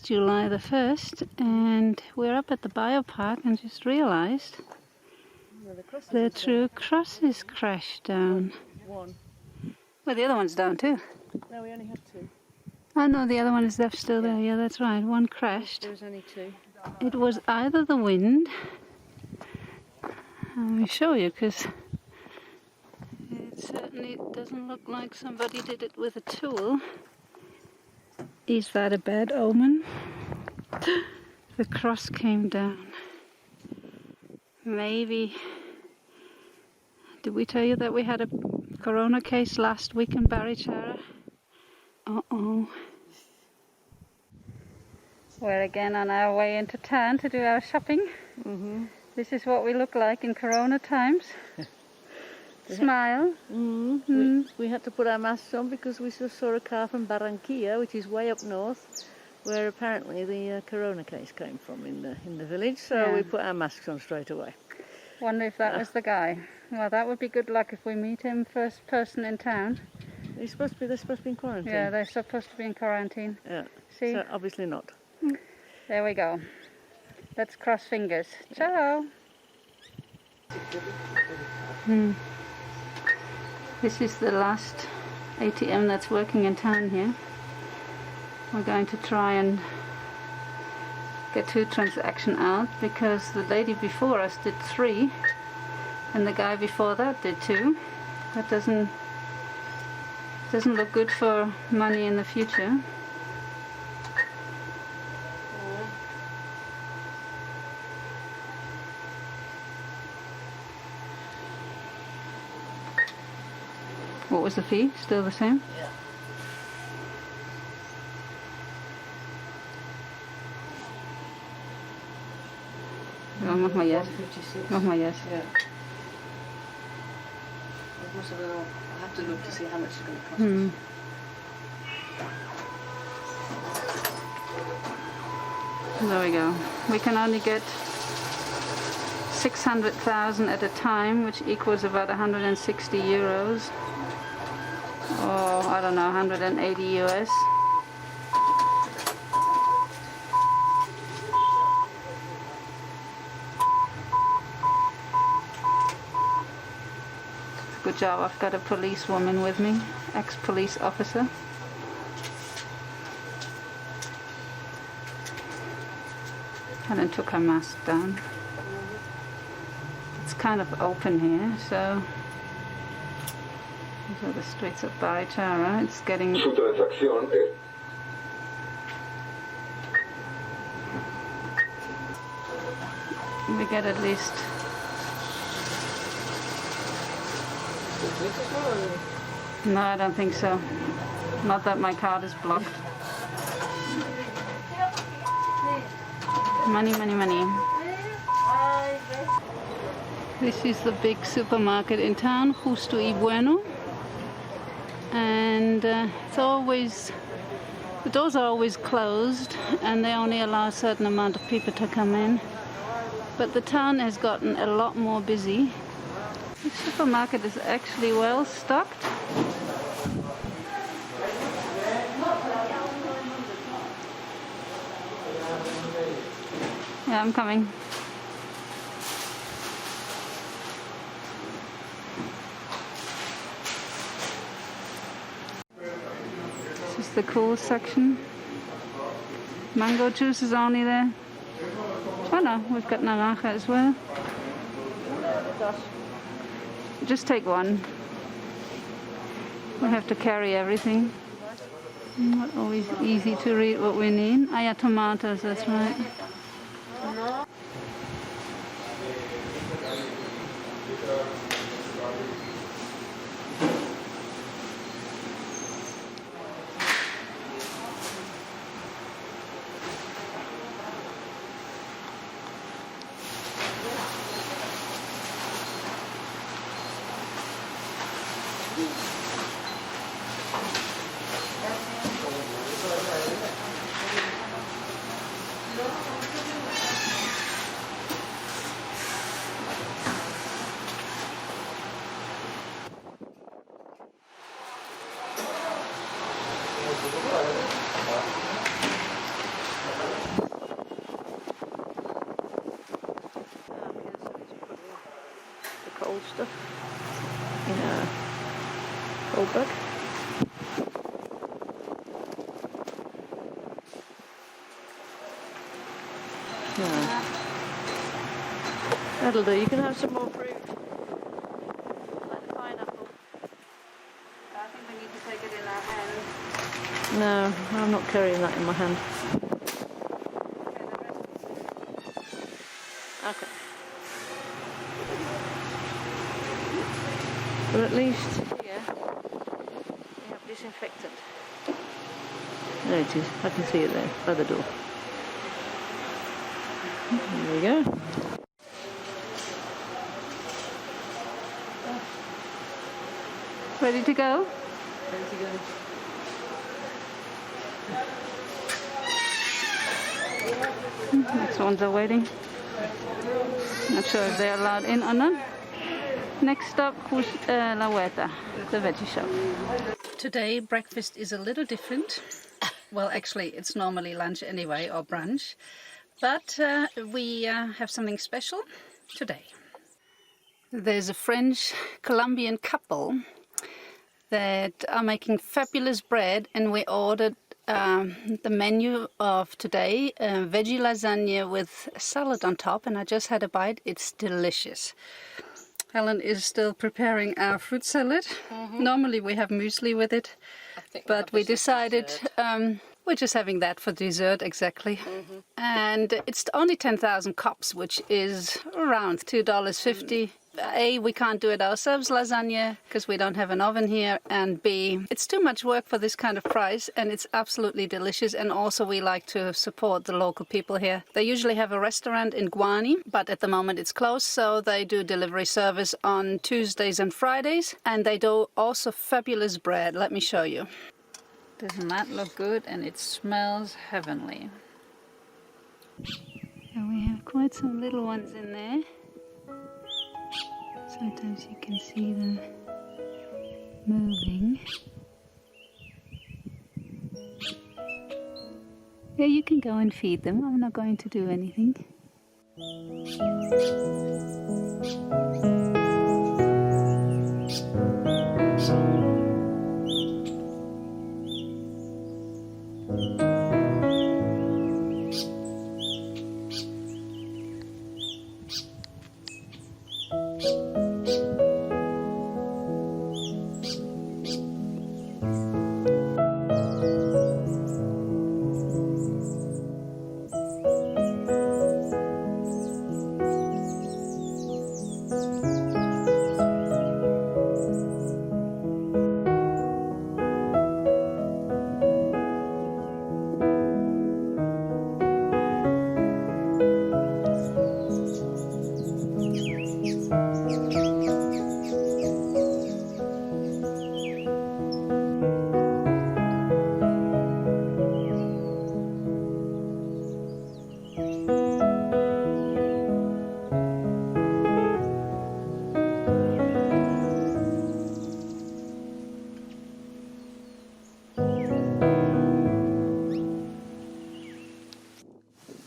July the 1st, and we're up at the biopark and just realized the true crosses crashed down. One. Well, the other one's down too. No, we only have two. Oh no, the other one is still there. Yeah, that's right. One crashed. There was only two. It was either the wind. Let me show you, because it certainly doesn't look like somebody did it with a tool. Is that a bad omen? The cross came down. Maybe. Did we tell you that we had a corona case last week in Barichara? Uh-oh. We're again on our way into town to do our shopping. This is what we look like in corona times. Smile. We had to put our masks on because we just saw a car from Barichara, which is way up north, where apparently the corona case came from in the village. So we put our masks on straight away. Wonder if that was the guy. Well, that would be good luck if we meet him first person in town. They're supposed to be in quarantine. Yeah, they're supposed to be in quarantine. Yeah. See? So obviously not. There we go. Let's cross fingers. Ciao. This is the last ATM that's working in town here. We're going to try and get 2 transactions out because the lady before us did 3 and the guy before that did 2. That doesn't look good for money in the future. What was the fee? Still the same? Yeah. Ja, mach mal yes. 156. Mach mal yes. Yeah. I have to look to see how much it's going to cost us. There we go. We can only get 600,000 at a time, which equals about 160 euros. Or, I don't know, 180 US. Good job, I've got a policewoman with me, ex-police officer. Helen took her mask down. It's kind of open here, so these are the streets of Barichara. It's getting... Su transacción es... We get at least... No, I don't think so. Not that my card is blocked. Money, money, money. This is the big supermarket in town, Justo y Bueno. And it's always, the doors are always closed and they only allow a certain amount of people to come in. But the town has gotten a lot more busy. The supermarket is actually well stocked. Yeah, I'm coming. This is the cool section. Mango juice is only there. Oh no, we've got naranja as well. Just take one. We have to carry everything. Not always easy to read what we need. Ah, yeah, tomatoes, that's right. cold stuff in our cold bag. No. That'll do. You can have some more fruit. Like the pineapple. I think we need to take it in our hand. No, I'm not carrying that in my hand. Okay. But at least here we have disinfectant. There it is. I can see it there by the door. There we go. Ready to go? Ready to go. Next ones are waiting. Not sure if they're allowed in or not. Next stop, La Huerta, the veggie shop. Today breakfast is a little different. Well, actually it's normally lunch anyway, or brunch. But we have something special today. There's a French-Colombian couple that are making fabulous bread, and we ordered the menu of today, veggie lasagna with salad on top, and I just had a bite. It's delicious. Helen is still preparing our fruit salad. Normally we have muesli with it, but we decided we're just having that for dessert, exactly. And it's only 10,000 cups, which is around $2.50. A, we can't do it ourselves, lasagna, because we don't have an oven here, and B, it's too much work for this kind of price, and it's absolutely delicious. And also we like to support the local people here. They usually have a restaurant in Guani, but at the moment it's closed, so they do delivery service on Tuesdays and Fridays, and they do also fabulous bread. Let me show you. Doesn't that look good? And it smells heavenly. And we have quite some little ones in there. Sometimes you can see them moving. Yeah, you can go and feed them. I'm not going to do anything.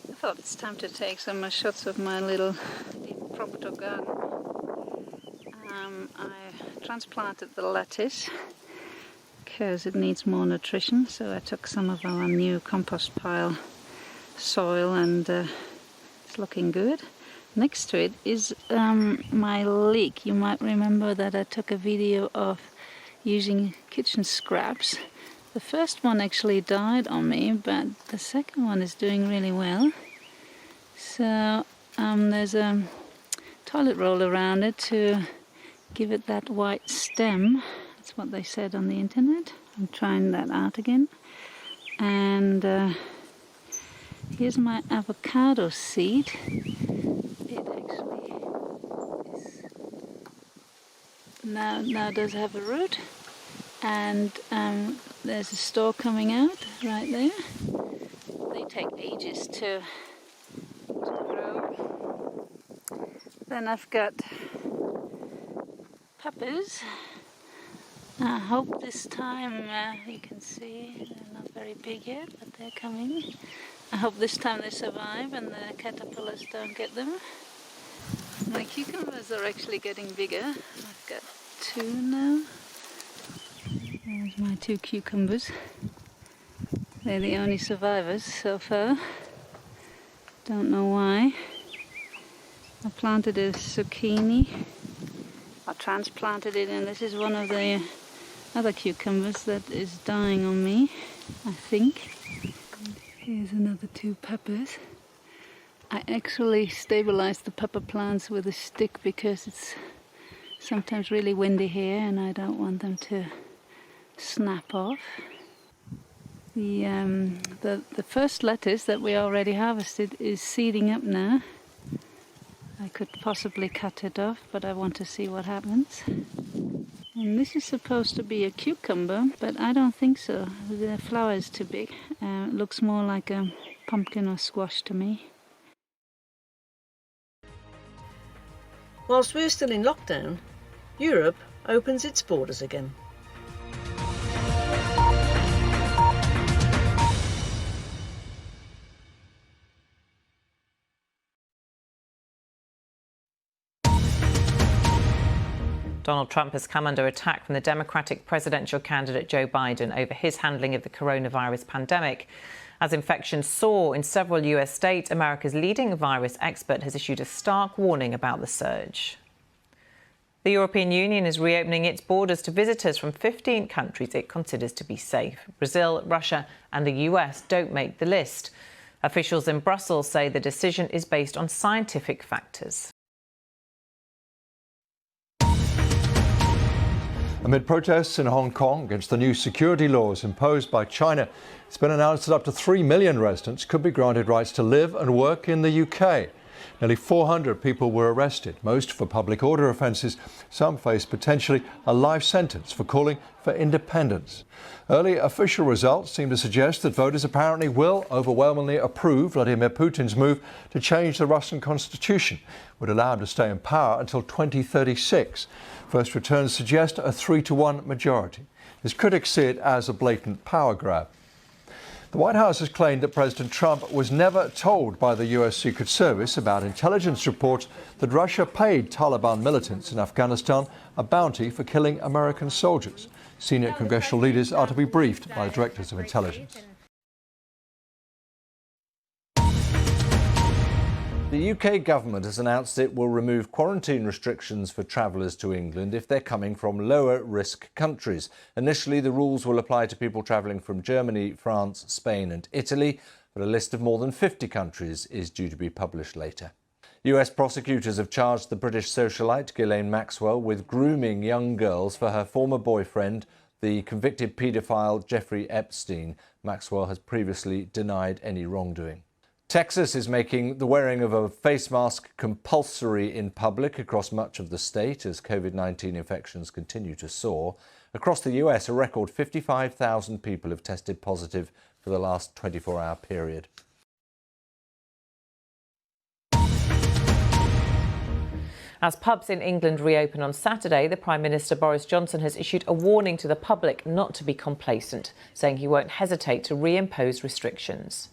I thought it's time to take some shots of my little impromptu garden. I transplanted the lettuce because it needs more nutrition, so I took some of our new compost pile soil, and it's looking good. Next to it is my leek. You might remember that I took a video of using kitchen scraps. The first one actually died on me, but the second one is doing really well. So there's a toilet roll around it to give it that white stem. That's what they said on the internet. I'm trying that out again. And here's my avocado seed. It actually is now does have a root, and there's a stalk coming out right there. They take ages to grow. Then I've got peppers. I hope this time, you can see they're not very big yet, but they're coming. I hope this time they survive and the caterpillars don't get them. My cucumbers are actually getting bigger. I've got 2 now. There's my 2 cucumbers. They're the only survivors so far. Don't know why. I planted a zucchini. I transplanted it, and this is one of the other cucumbers that is dying on me, I think. Here's another 2 peppers. I actually stabilized the pepper plants with a stick because it's sometimes really windy here and I don't want them to snap off. The first lettuce that we already harvested is seeding up now. I could possibly cut it off, but I want to see what happens. And this is supposed to be a cucumber, but I don't think so. The flower is too big. It looks more like a pumpkin or squash to me. Whilst we're still in lockdown, Europe opens its borders again. Donald Trump has come under attack from the Democratic presidential candidate Joe Biden over his handling of the coronavirus pandemic. As infections soar in several US states, America's leading virus expert has issued a stark warning about the surge. The European Union is reopening its borders to visitors from 15 countries it considers to be safe. Brazil, Russia and the US don't make the list. Officials in Brussels say the decision is based on scientific factors. Amid protests in Hong Kong against the new security laws imposed by China, it's been announced that up to 3 million residents could be granted rights to live and work in the UK. Nearly 400 people were arrested, most for public order offences. Some face potentially a life sentence for calling for independence. Early official results seem to suggest that voters apparently will overwhelmingly approve Vladimir Putin's move to change the Russian constitution, would allow him to stay in power until 2036. First returns suggest a 3-to-1 majority. His critics see it as a blatant power grab. The White House has claimed that President Trump was never told by the US Secret Service about intelligence reports that Russia paid Taliban militants in Afghanistan a bounty for killing American soldiers. Senior congressional leaders are to be briefed by the directors of intelligence. The UK government has announced it will remove quarantine restrictions for travellers to England if they're coming from lower-risk countries. Initially, the rules will apply to people travelling from Germany, France, Spain and Italy, but a list of more than 50 countries is due to be published later. US prosecutors have charged the British socialite Ghislaine Maxwell with grooming young girls for her former boyfriend, the convicted paedophile Jeffrey Epstein. Maxwell has previously denied any wrongdoing. Texas is making the wearing of a face mask compulsory in public across much of the state as COVID-19 infections continue to soar. Across the US, a record 55,000 people have tested positive for the last 24-hour period. As pubs in England reopen on Saturday, the Prime Minister Boris Johnson has issued a warning to the public not to be complacent, saying he won't hesitate to reimpose restrictions.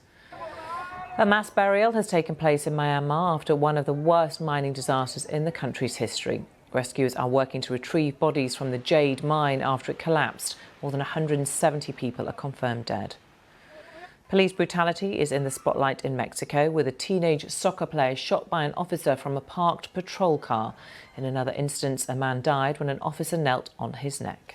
A mass burial has taken place in Myanmar after one of the worst mining disasters in the country's history. Rescuers are working to retrieve bodies from the Jade mine after it collapsed. More than 170 people are confirmed dead. Police brutality is in the spotlight in Mexico, with a teenage soccer player shot by an officer from a parked patrol car. In another instance, a man died when an officer knelt on his neck.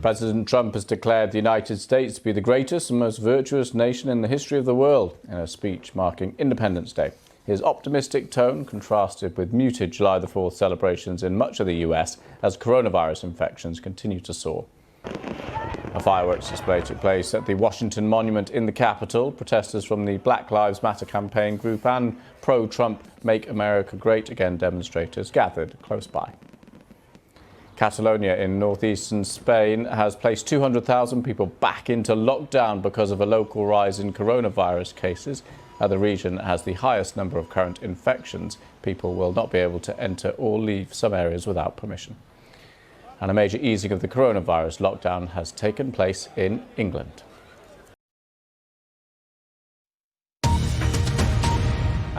President Trump has declared the United States to be the greatest and most virtuous nation in the history of the world in a speech marking Independence Day. His optimistic tone contrasted with muted July the 4th celebrations in much of the US as coronavirus infections continue to soar. A fireworks display took place at the Washington Monument in the Capitol. Protesters from the Black Lives Matter campaign group and pro-Trump Make America Great Again demonstrators gathered close by. Catalonia in northeastern Spain has placed 200,000 people back into lockdown because of a local rise in coronavirus cases. The region has the highest number of current infections. People will not be able to enter or leave some areas without permission. And a major easing of the coronavirus lockdown has taken place in England.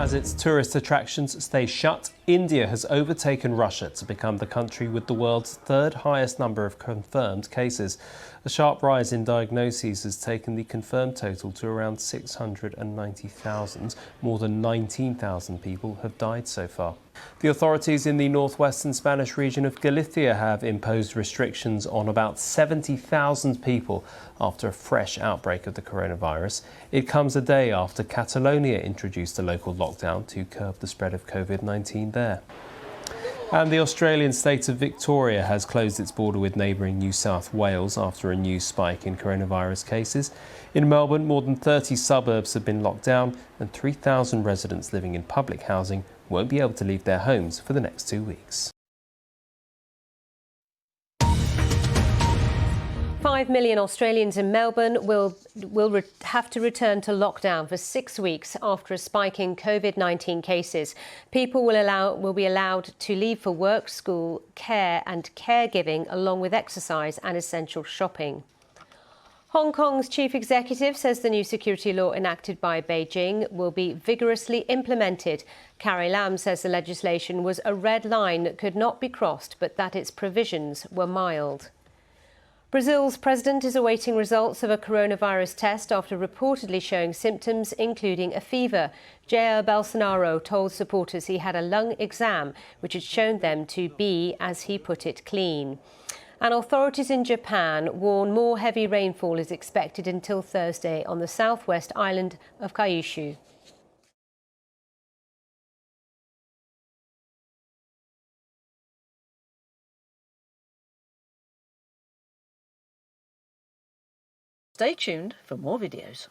As its tourist attractions stay shut, India has overtaken Russia to become the country with the world's third highest number of confirmed cases. A sharp rise in diagnoses has taken the confirmed total to around 690,000. More than 19,000 people have died so far. The authorities in the northwestern Spanish region of Galicia have imposed restrictions on about 70,000 people after a fresh outbreak of the coronavirus. It comes a day after Catalonia introduced a local lockdown to curb the spread of COVID-19 there. And the Australian state of Victoria has closed its border with neighbouring New South Wales after a new spike in coronavirus cases. In Melbourne, more than 30 suburbs have been locked down and 3,000 residents living in public housing won't be able to leave their homes for the next 2 weeks. 5 million Australians in Melbourne will have to return to lockdown for 6 weeks after a spike in COVID-19 cases. People will be allowed to leave for work, school, care and caregiving, along with exercise and essential shopping. Hong Kong's chief executive says the new security law enacted by Beijing will be vigorously implemented. Carrie Lam says the legislation was a red line that could not be crossed, but that its provisions were mild. Brazil's president is awaiting results of a coronavirus test after reportedly showing symptoms, including a fever. Jair Bolsonaro told supporters he had a lung exam, which had shown them to be, as he put it, clean. And authorities in Japan warn more heavy rainfall is expected until Thursday on the southwest island of Kyushu. Stay tuned for more videos.